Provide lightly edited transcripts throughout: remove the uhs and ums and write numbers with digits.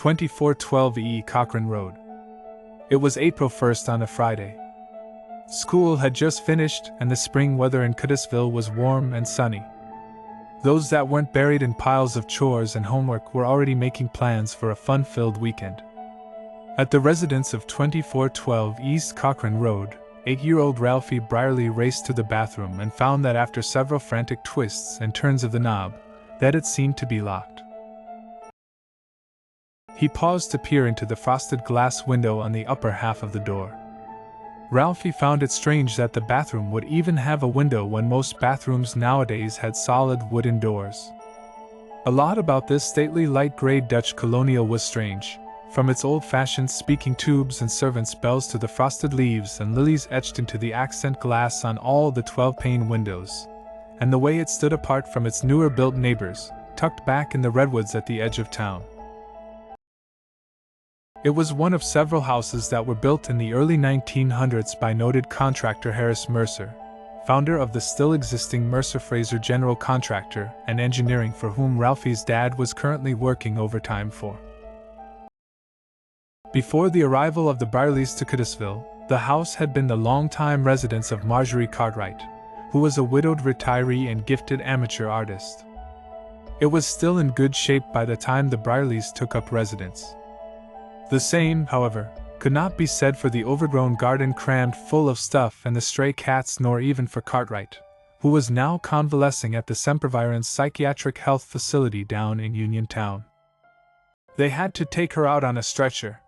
2412 E. Cochran Road. It was April 1st on a Friday. School had just finished and the spring weather in Cuddyville was warm and sunny. Those that weren't buried in piles of chores and homework were already making plans for a fun-filled weekend. At the residence of 2412 East Cochran Road, 8-year-old Ralphie Brierly raced to the bathroom and found that after several frantic twists and turns of the knob, that it seemed to be locked. He paused to peer into the frosted glass window on the upper half of the door. Ralphie found it strange that the bathroom would even have a window when most bathrooms nowadays had solid wooden doors. A lot about this stately light gray Dutch colonial was strange, from its old-fashioned speaking tubes and servants' bells to the frosted leaves and lilies etched into the accent glass on all the 12-pane windows, and the way it stood apart from its newer-built neighbors, tucked back in the redwoods at the edge of town. It was one of several houses that were built in the early 1900s by noted contractor Harris Mercer, founder of the still existing Mercer Fraser General Contractor and Engineering, for whom Ralphie's dad was currently working overtime for. Before the arrival of the Brierlys to Cuddyville, the house had been the longtime residence of Marjorie Cartwright, who was a widowed retiree and gifted amateur artist. It was still in good shape by the time the Brierlys took up residence. The same, however, could not be said for the overgrown garden crammed full of stuff and the stray cats, nor even for Cartwright, who was now convalescing at the Sempervirens Psychiatric Health Facility down in Uniontown. They had to take her out on a stretcher,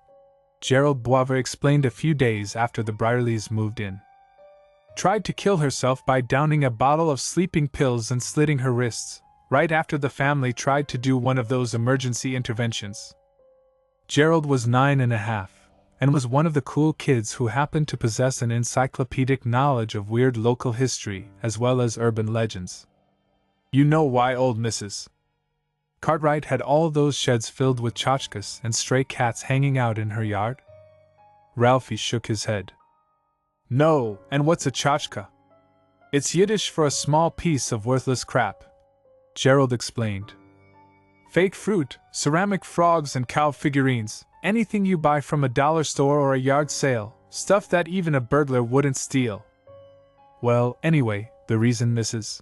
Gerald Boisver explained a few days after the Brierlys moved in. Tried to kill herself by downing a bottle of sleeping pills and slitting her wrists, right after the family tried to do one of those emergency interventions. Gerald was 9.5, and was one of the cool kids who happened to possess an encyclopedic knowledge of weird local history as well as urban legends. You know why old Mrs. Cartwright had all those sheds filled with tchotchkes and stray cats hanging out in her yard? Ralphie shook his head. No, and what's a tchotchke? It's Yiddish for a small piece of worthless crap, Gerald explained. Fake fruit, ceramic frogs and cow figurines, anything you buy from a dollar store or a yard sale, stuff that even a burglar wouldn't steal. Well, anyway, the reason Mrs.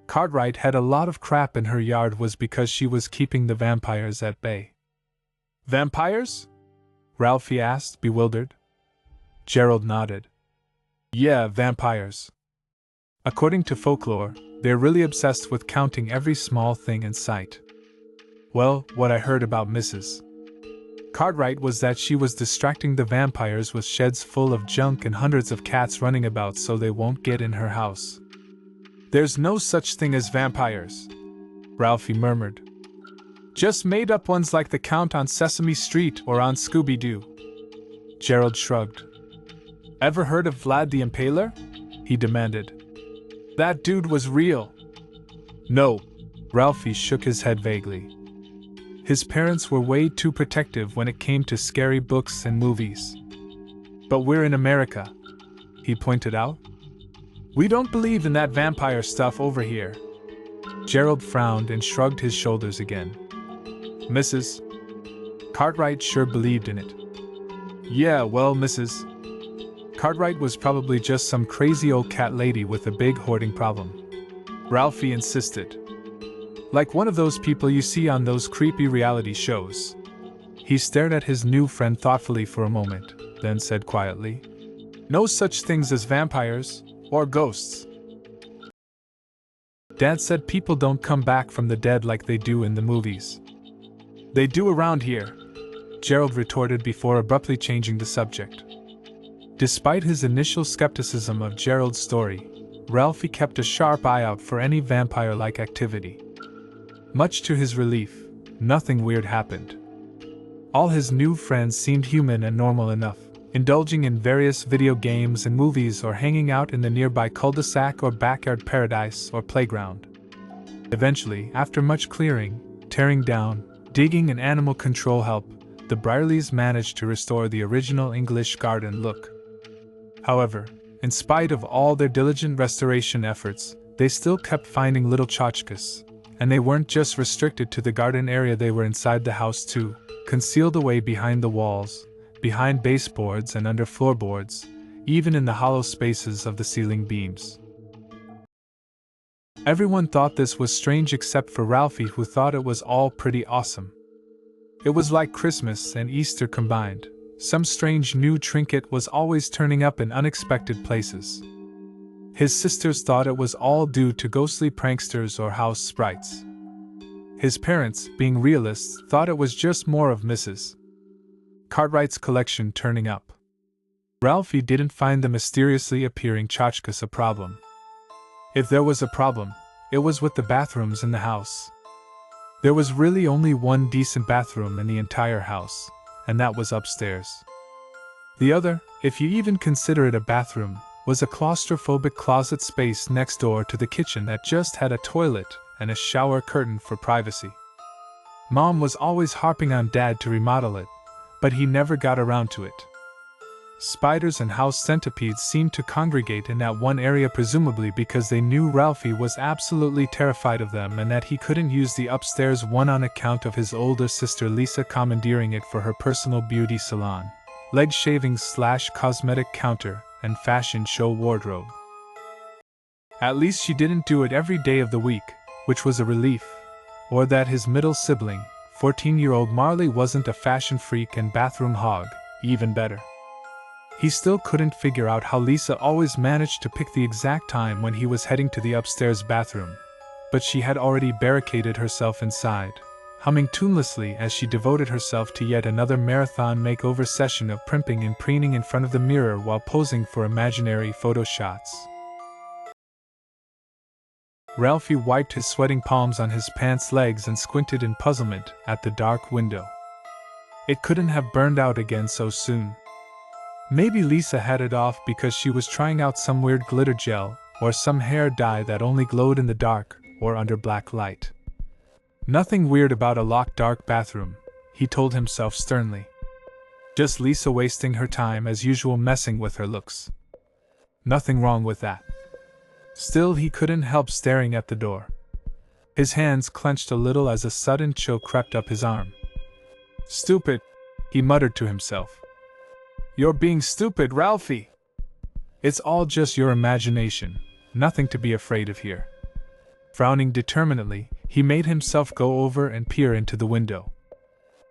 Cartwright had a lot of crap in her yard was because she was keeping the vampires at bay. Vampires? Ralphie asked, bewildered. Gerald nodded. Yeah, vampires. According to folklore, they're really obsessed with counting every small thing in sight. Well, what I heard about Mrs. Cartwright was that she was distracting the vampires with sheds full of junk and hundreds of cats running about so they won't get in her house. There's no such thing as vampires, Ralphie murmured. Just made up ones like the Count on Sesame Street or on Scooby-Doo. Gerald shrugged. Ever heard of Vlad the Impaler? He demanded. That dude was real. No, Ralphie shook his head vaguely. His parents were way too protective when it came to scary books and movies. But we're in America, he pointed out. We don't believe in that vampire stuff over here. Gerald frowned and shrugged his shoulders again. Mrs. Cartwright sure believed in it. Yeah, well, Mrs. Cartwright was probably just some crazy old cat lady with a big hoarding problem, Ralphie insisted. Like one of those people you see on those creepy reality shows. He stared at his new friend thoughtfully for a moment, then said quietly, No such things as vampires, or ghosts. Dad said people don't come back from the dead like they do in the movies. They do around here, Gerald retorted before abruptly changing the subject. Despite his initial skepticism of Gerald's story, Ralphie kept a sharp eye out for any vampire-like activity. Much to his relief, nothing weird happened. All his new friends seemed human and normal enough, indulging in various video games and movies or hanging out in the nearby cul-de-sac or backyard paradise or playground. Eventually, after much clearing, tearing down, digging and animal control help, the Brierlys managed to restore the original English garden look. However, in spite of all their diligent restoration efforts, they still kept finding little tchotchkes, And they weren't just restricted to the garden area, they were inside the house too, concealed away behind the walls, behind baseboards and under floorboards, even in the hollow spaces of the ceiling beams. Everyone thought this was strange except for Ralphie, who thought it was all pretty awesome. It was like Christmas and Easter combined. Some strange new trinket was always turning up in unexpected places. His sisters thought it was all due to ghostly pranksters or house sprites. His parents, being realists, thought it was just more of Mrs. Cartwright's collection turning up. Ralphie didn't find the mysteriously appearing tchotchkes a problem. If there was a problem, it was with the bathrooms in the house. There was really only one decent bathroom in the entire house, and that was upstairs. The other, if you even consider it a bathroom, was a claustrophobic closet space next door to the kitchen that just had a toilet and a shower curtain for privacy. Mom was always harping on Dad to remodel it, but he never got around to it. Spiders and house centipedes seemed to congregate in that one area, presumably because they knew Ralphie was absolutely terrified of them and that he couldn't use the upstairs one on account of his older sister Lisa commandeering it for her personal beauty salon, leg shavings/cosmetic counter, and fashion show wardrobe. At least she didn't do it every day of the week, which was a relief, or that his middle sibling, 14-year-old Marley, wasn't a fashion freak and bathroom hog, even better. He still couldn't figure out how Lisa always managed to pick the exact time when he was heading to the upstairs bathroom, but she had already barricaded herself inside, humming tunelessly as she devoted herself to yet another marathon makeover session of primping and preening in front of the mirror while posing for imaginary photo shots. Ralphie wiped his sweating palms on his pants legs and squinted in puzzlement at the dark window. It couldn't have burned out again so soon. Maybe Lisa had it off because she was trying out some weird glitter gel or some hair dye that only glowed in the dark or under black light. Nothing weird about a locked dark bathroom, he told himself sternly. Just Lisa wasting her time as usual, messing with her looks. Nothing wrong with that. Still, he couldn't help staring at the door. His hands clenched a little as a sudden chill crept up his arm. "Stupid," he muttered to himself. "You're being stupid, Ralphie. It's all just your imagination, nothing to be afraid of here." Frowning determinedly, he made himself go over and peer into the window.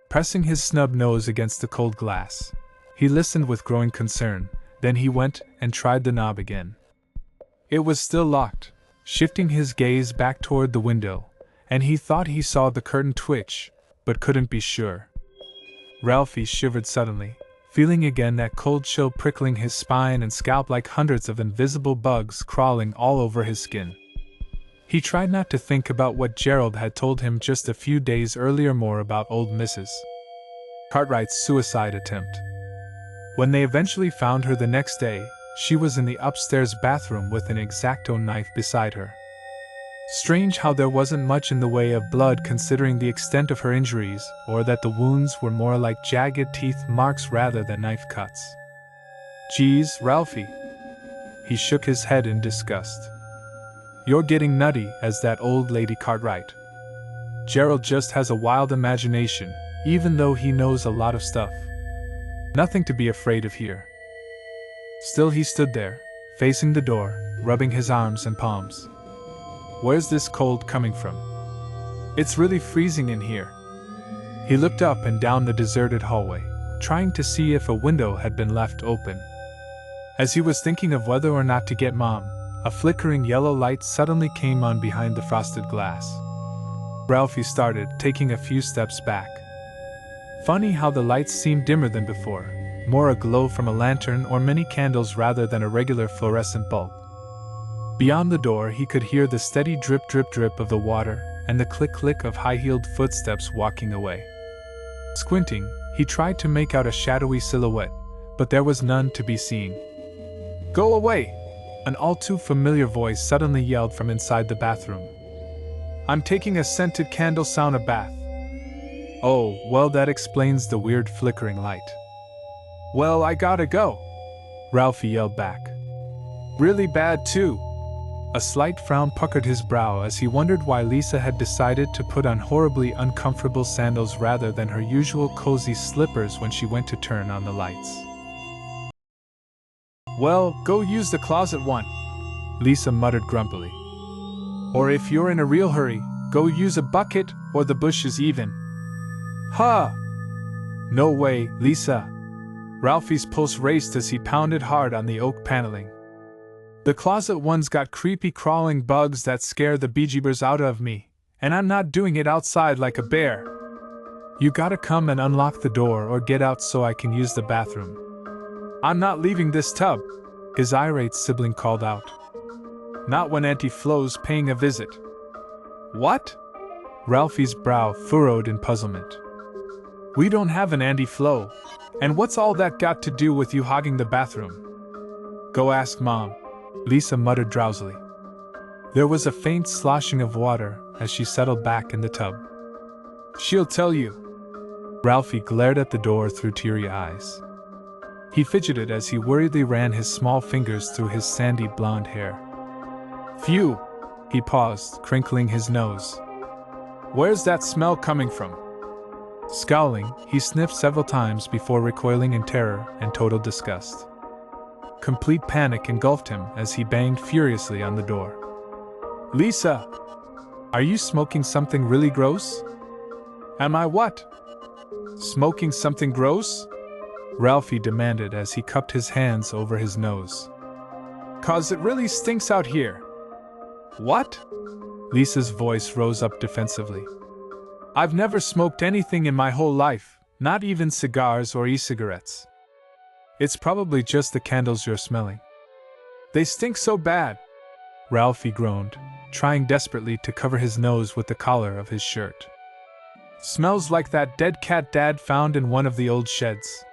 Pressing his snub nose against the cold glass, he listened with growing concern, then he went and tried the knob again. It was still locked. Shifting his gaze back toward the window, and he thought he saw the curtain twitch, but couldn't be sure. Ralphie shivered suddenly, feeling again that cold chill prickling his spine and scalp like hundreds of invisible bugs crawling all over his skin. He tried not to think about what Gerald had told him just a few days earlier, more about old Mrs. Cartwright's suicide attempt. When they eventually found her the next day, she was in the upstairs bathroom with an X-Acto knife beside her. Strange how there wasn't much in the way of blood considering the extent of her injuries, or that the wounds were more like jagged teeth marks rather than knife cuts. "Geez, Ralphie." He shook his head in disgust. "You're getting nutty as that old lady Cartwright. Gerald just has a wild imagination, even though he knows a lot of stuff. Nothing to be afraid of here." Still he stood there, facing the door, rubbing his arms and palms. Where's this cold coming from? It's really freezing in here. He looked up and down the deserted hallway, trying to see if a window had been left open. As he was thinking of whether or not to get Mom, a flickering yellow light suddenly came on behind the frosted glass. Ralphie started, taking a few steps back. Funny how the lights seemed dimmer than before, more a glow from a lantern or many candles rather than a regular fluorescent bulb. Beyond the door he could hear the steady drip drip drip of the water and the click click of high-heeled footsteps walking away. Squinting, he tried to make out a shadowy silhouette, but there was none to be seen. "Go away!" An all too familiar voice suddenly yelled from inside the bathroom. "I'm taking a scented candle sauna bath." "Oh, well, that explains the weird flickering light." "Well, I gotta go," Ralphie yelled back. "Really bad too." A slight frown puckered his brow as he wondered why Lisa had decided to put on horribly uncomfortable sandals rather than her usual cozy slippers when she went to turn on the lights. "Well, go use the closet one," Lisa muttered grumpily. "Or if you're in a real hurry, go use a bucket or the bushes even." "Huh! No way, Lisa." Ralphie's pulse raced as he pounded hard on the oak paneling. "The closet one's got creepy crawling bugs that scare the bejeebers out of me, and I'm not doing it outside like a bear. You gotta come and unlock the door or get out so I can use the bathroom." "I'm not leaving this tub," his irate sibling called out. "Not when Auntie Flo's paying a visit." "What?" Ralphie's brow furrowed in puzzlement. "We don't have an Auntie Flo, and what's all that got to do with you hogging the bathroom?" "Go ask Mom," Lisa muttered drowsily. There was a faint sloshing of water as she settled back in the tub. "She'll tell you." Ralphie glared at the door through teary eyes. He fidgeted as he worriedly ran his small fingers through his sandy blonde hair. "Phew!" He paused, crinkling his nose. "Where's that smell coming from?" Scowling, he sniffed several times before recoiling in terror and total disgust. Complete panic engulfed him as he banged furiously on the door. "Lisa! Are you smoking something really gross?" "Am I what? Smoking something gross?" Ralphie demanded as he cupped his hands over his nose. "'Cause it really stinks out here." "What?" Lisa's voice rose up defensively. "I've never smoked anything in my whole life, not even cigars or e-cigarettes. It's probably just the candles you're smelling." "They stink so bad," Ralphie groaned, trying desperately to cover his nose with the collar of his shirt. "Smells like that dead cat Dad found in one of the old sheds."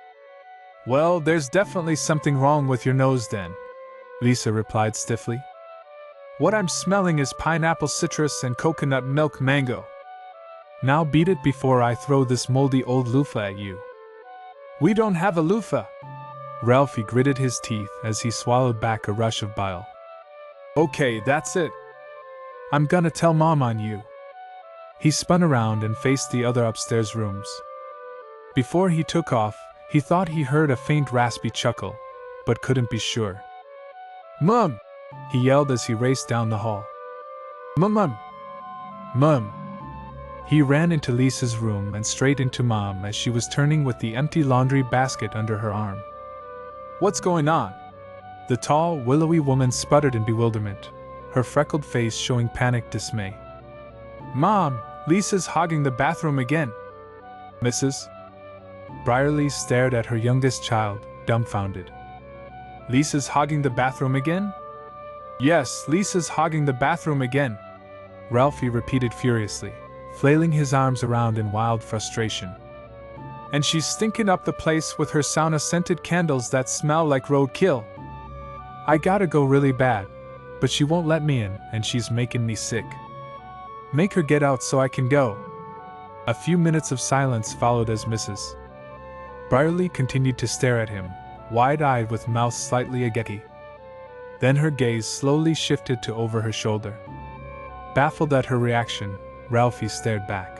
"Well, there's definitely something wrong with your nose then," Lisa replied stiffly. "What I'm smelling is pineapple citrus and coconut milk mango. Now beat it before I throw this moldy old loofah at you." "We don't have a loofah." Ralphie gritted his teeth as he swallowed back a rush of bile. "Okay, that's it. I'm gonna tell Mom on you." He spun around and faced the other upstairs rooms. Before he took off, he thought he heard a faint raspy chuckle, but couldn't be sure. "Mom!" he yelled as he raced down the hall. "Mom! Mom!" He ran into Lisa's room and straight into Mom as she was turning with the empty laundry basket under her arm. "What's going on?" The tall, willowy woman sputtered in bewilderment, her freckled face showing panicked dismay. "Mom, Lisa's hogging the bathroom again." "Mrs.?" Brierly stared at her youngest child, dumbfounded. "Lisa's hogging the bathroom again?" "Yes, Lisa's hogging the bathroom again," Ralphie repeated furiously, flailing his arms around in wild frustration. "And she's stinking up the place with her sauna-scented candles that smell like roadkill. I gotta go really bad, but she won't let me in and she's making me sick. Make her get out so I can go." A few minutes of silence followed as Mrs. Brierly continued to stare at him, wide-eyed with mouth slightly agape. Then her gaze slowly shifted to over her shoulder. Baffled at her reaction, Ralphie stared back.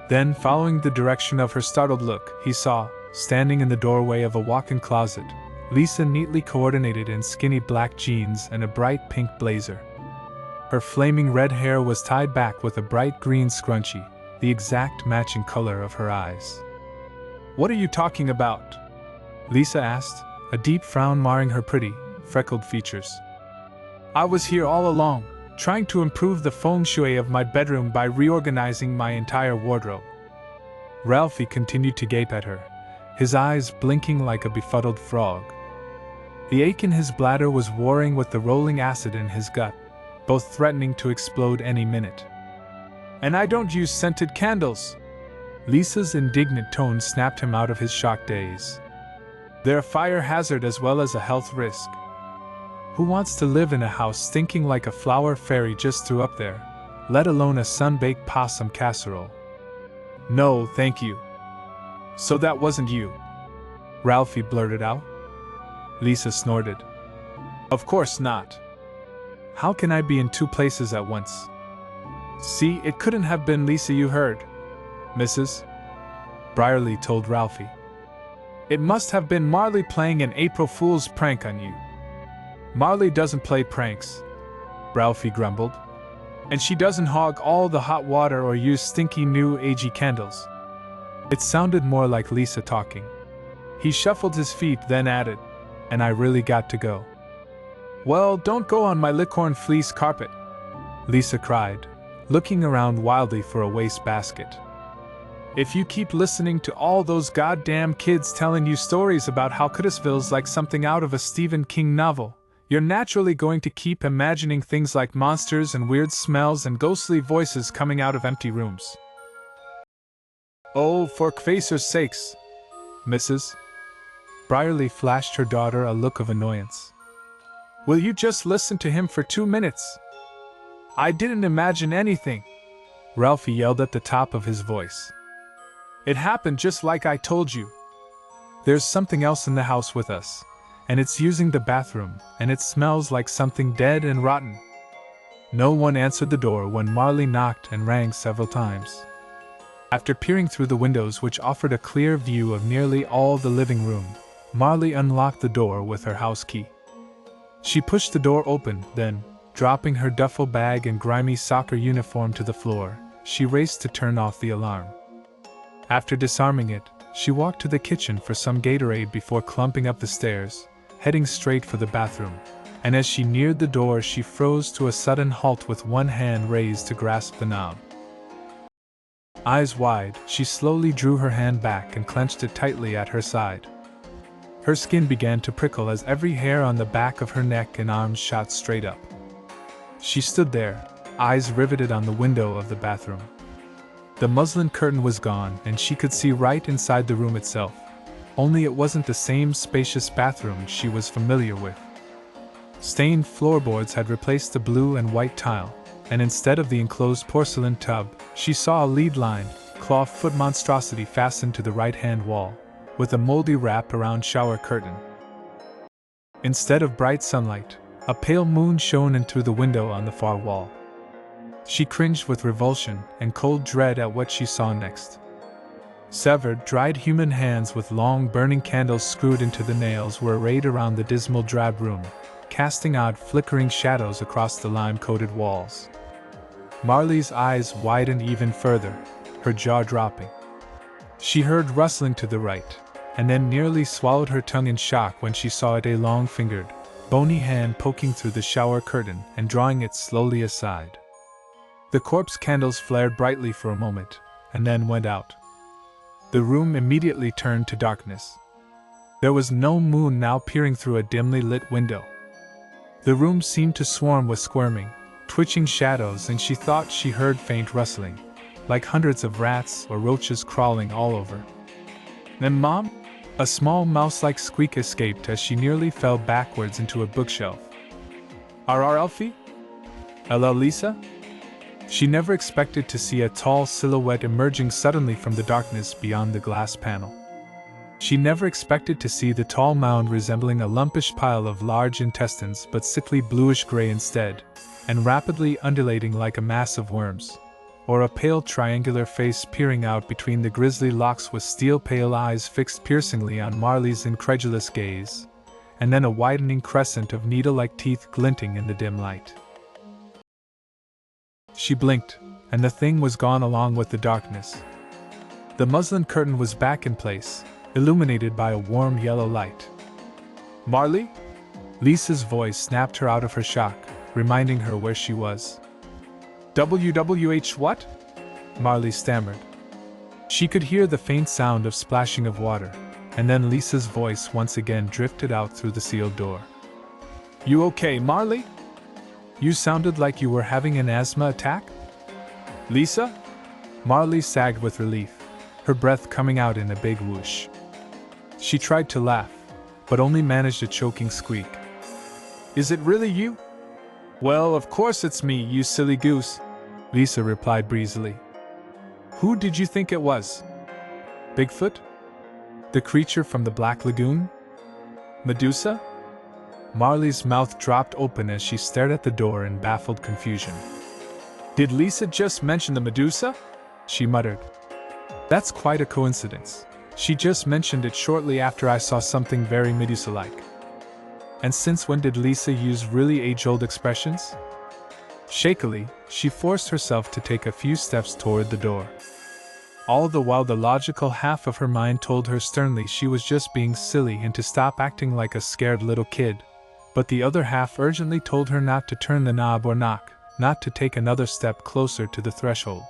Then, following the direction of her startled look, he saw, standing in the doorway of a walk-in closet, Lisa neatly coordinated in skinny black jeans and a bright pink blazer. Her flaming red hair was tied back with a bright green scrunchie, the exact matching color of her eyes. "What are you talking about?" Lisa asked, a deep frown marring her pretty, freckled features. "I was here all along, trying to improve the feng shui of my bedroom by reorganizing my entire wardrobe." Ralphie continued to gape at her, his eyes blinking like a befuddled frog. The ache in his bladder was warring with the rolling acid in his gut, both threatening to explode any minute. "And I don't use scented candles!" Lisa's indignant tone snapped him out of his shocked daze. "They're a fire hazard as well as a health risk. Who wants to live in a house stinking like a flower fairy just threw up there, let alone a sun-baked possum casserole? No, thank you." "So that wasn't you?" Ralphie blurted out. Lisa snorted. "Of course not. How can I be in two places at once? See, it couldn't have been Lisa you heard, Mrs. Brierly told Ralphie. It must have been Marley playing an April Fool's prank on you. Marley doesn't play pranks, Ralphie grumbled. And she doesn't hog all the hot water or use stinky new agey candles. It sounded more like Lisa talking. He shuffled his feet, then added, and I really got to go. Well, don't go on my licorn fleece carpet, Lisa cried, looking around wildly for a wastebasket. If you keep listening to all those goddamn kids telling you stories about how Cootisville's like something out of a Stephen King novel, you're naturally going to keep imagining things like monsters and weird smells and ghostly voices coming out of empty rooms. Oh, for Kvaser's sakes, Mrs. Brierly flashed her daughter a look of annoyance. Will you just listen to him for 2 minutes? I didn't imagine anything, Ralphie yelled at the top of his voice. It happened just like I told you. There's something else in the house with us, and it's using the bathroom, and it smells like something dead and rotten. No one answered the door when Marley knocked and rang several times. After peering through the windows which offered a clear view of nearly all the living room, Marley unlocked the door with her house key. She pushed the door open, then, dropping her duffel bag and grimy soccer uniform to the floor, she raced to turn off the alarm. After disarming it, she walked to the kitchen for some Gatorade before clumping up the stairs, heading straight for the bathroom, and as she neared the door she froze to a sudden halt with one hand raised to grasp the knob. Eyes wide, she slowly drew her hand back and clenched it tightly at her side. Her skin began to prickle as every hair on the back of her neck and arms shot straight up. She stood there, eyes riveted on the window of the bathroom. The muslin curtain was gone and she could see right inside the room itself, only it wasn't the same spacious bathroom she was familiar with. Stained floorboards had replaced the blue and white tile, and instead of the enclosed porcelain tub, she saw a lead-lined, claw-foot monstrosity fastened to the right-hand wall, with a moldy wrap-around shower curtain. Instead of bright sunlight, a pale moon shone in through the window on the far wall. She cringed with revulsion and cold dread at what she saw next. Severed, dried human hands with long burning candles screwed into the nails were arrayed around the dismal drab room, casting odd flickering shadows across the lime-coated walls. Marley's eyes widened even further, her jaw dropping. She heard rustling to the right, and then nearly swallowed her tongue in shock when she saw a long-fingered, bony hand poking through the shower curtain and drawing it slowly aside. The corpse candles flared brightly for a moment, and then went out. The room immediately turned to darkness. There was no moon now peering through a dimly lit window. The room seemed to swarm with squirming, twitching shadows, and she thought she heard faint rustling, like hundreds of rats or roaches crawling all over. Then Mom? A small mouse-like squeak escaped as she nearly fell backwards into a bookshelf. RR Elfie? Ella Lisa? She never expected to see a tall silhouette emerging suddenly from the darkness beyond the glass panel. She never expected to see the tall mound resembling a lumpish pile of large intestines but sickly bluish-gray instead, and rapidly undulating like a mass of worms, or a pale triangular face peering out between the grisly locks with steel-pale eyes fixed piercingly on Marley's incredulous gaze, and then a widening crescent of needle-like teeth glinting in the dim light. She blinked, and the thing was gone along with the darkness. The muslin curtain was back in place, illuminated by a warm yellow light. Marley? Lisa's voice snapped her out of her shock, reminding her where she was. WWH what? Marley stammered. She could hear the faint sound of splashing of water, and then Lisa's voice once again drifted out through the sealed door. You okay, Marley? You sounded like you were having an asthma attack? Lisa? Marley sagged with relief, her breath coming out in a big whoosh. She tried to laugh, but only managed a choking squeak. Is it really you? Well, of course it's me, you silly goose, Lisa replied breezily. Who did you think it was? Bigfoot? The creature from the Black Lagoon? Medusa? Marley's mouth dropped open as she stared at the door in baffled confusion. "Did Lisa just mention the Medusa?" she muttered. "That's quite a coincidence. She just mentioned it shortly after I saw something very Medusa-like. And since when did Lisa use really age-old expressions?" Shakily, she forced herself to take a few steps toward the door. All the while the logical half of her mind told her sternly she was just being silly and to stop acting like a scared little kid, but the other half urgently told her not to turn the knob or knock, not to take another step closer to the threshold.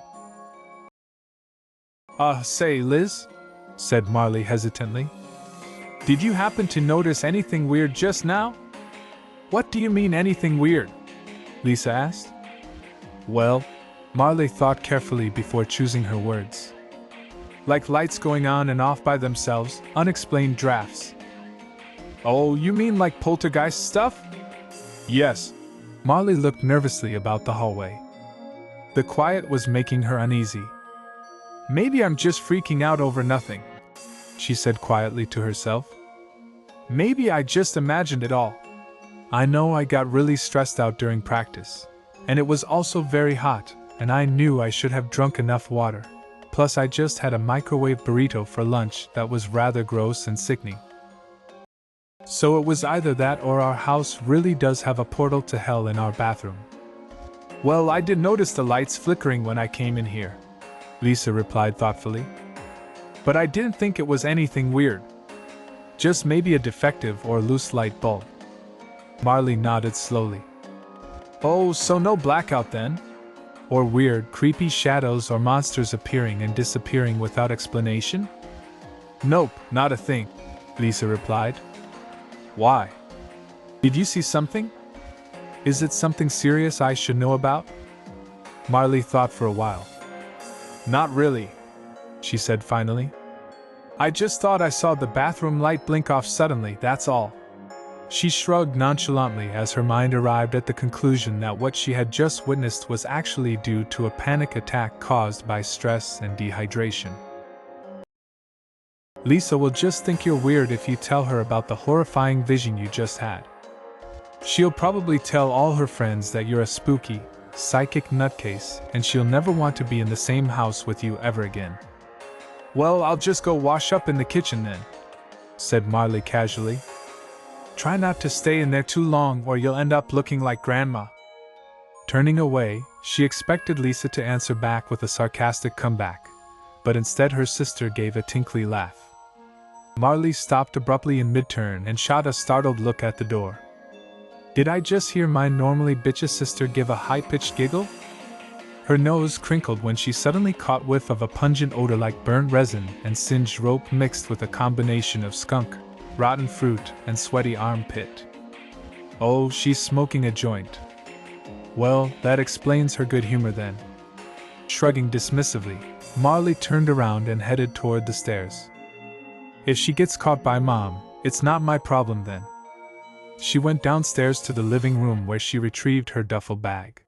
Say, Liz," said Marley hesitantly. "Did you happen to notice anything weird just now?" "What do you mean anything weird?" Lisa asked. "Well," Marley thought carefully before choosing her words. "Like lights going on and off by themselves, unexplained drafts." "Oh, you mean like poltergeist stuff?" "Yes." Marley looked nervously about the hallway. The quiet was making her uneasy. "Maybe I'm just freaking out over nothing," she said quietly to herself. "Maybe I just imagined it all. I know I got really stressed out during practice, and it was also very hot, and I knew I should have drunk enough water. Plus I just had a microwave burrito for lunch that was rather gross and sickening. So it was either that or our house really does have a portal to hell in our bathroom." "Well, I did notice the lights flickering when I came in here," Lisa replied thoughtfully. "But I didn't think it was anything weird. Just maybe a defective or loose light bulb." Marley nodded slowly. "Oh, so no blackout then? Or weird, creepy shadows or monsters appearing and disappearing without explanation?" "Nope, not a thing," Lisa replied. "Why? Did you see something? Is it something serious I should know about?" Marley thought for a while. "Not really," she said finally. "I just thought I saw the bathroom light blink off suddenly, that's all." She shrugged nonchalantly as her mind arrived at the conclusion that what she had just witnessed was actually due to a panic attack caused by stress and dehydration. "Lisa will just think you're weird if you tell her about the horrifying vision you just had. She'll probably tell all her friends that you're a spooky, psychic nutcase, and she'll never want to be in the same house with you ever again." "Well, I'll just go wash up in the kitchen then," said Marley casually. "Try not to stay in there too long or you'll end up looking like Grandma." Turning away, she expected Lisa to answer back with a sarcastic comeback, but instead her sister gave a tinkly laugh. Marley stopped abruptly in mid-turn and shot a startled look at the door. Did I just hear my normally bitchy sister give a high-pitched giggle? Her nose crinkled when she suddenly caught whiff of a pungent odor like burnt resin and singed rope mixed with a combination of skunk, rotten fruit, and sweaty armpit. Oh, she's smoking a joint. Well, that explains her good humor then. Shrugging dismissively, Marley turned around and headed toward the stairs. If she gets caught by Mom, it's not my problem then. She went downstairs to the living room where she retrieved her duffel bag.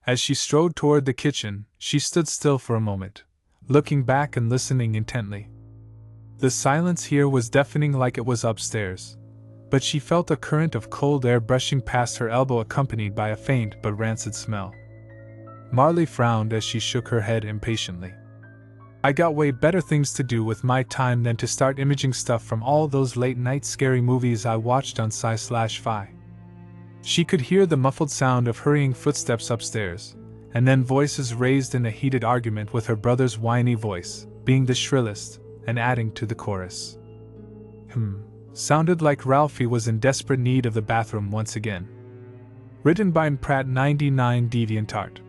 As she strode toward the kitchen, she stood still for a moment, looking back and listening intently. The silence here was deafening like it was upstairs, but she felt a current of cold air brushing past her elbow accompanied by a faint but rancid smell. Marley frowned as she shook her head impatiently. I got way better things to do with my time than to start imaging stuff from all those late-night scary movies I watched on Sci/Fi. She could hear the muffled sound of hurrying footsteps upstairs, and then voices raised in a heated argument with her brother's whiny voice, being the shrillest, and adding to the chorus. Sounded like Ralphie was in desperate need of the bathroom once again. Written by Pratt 99 DeviantArt.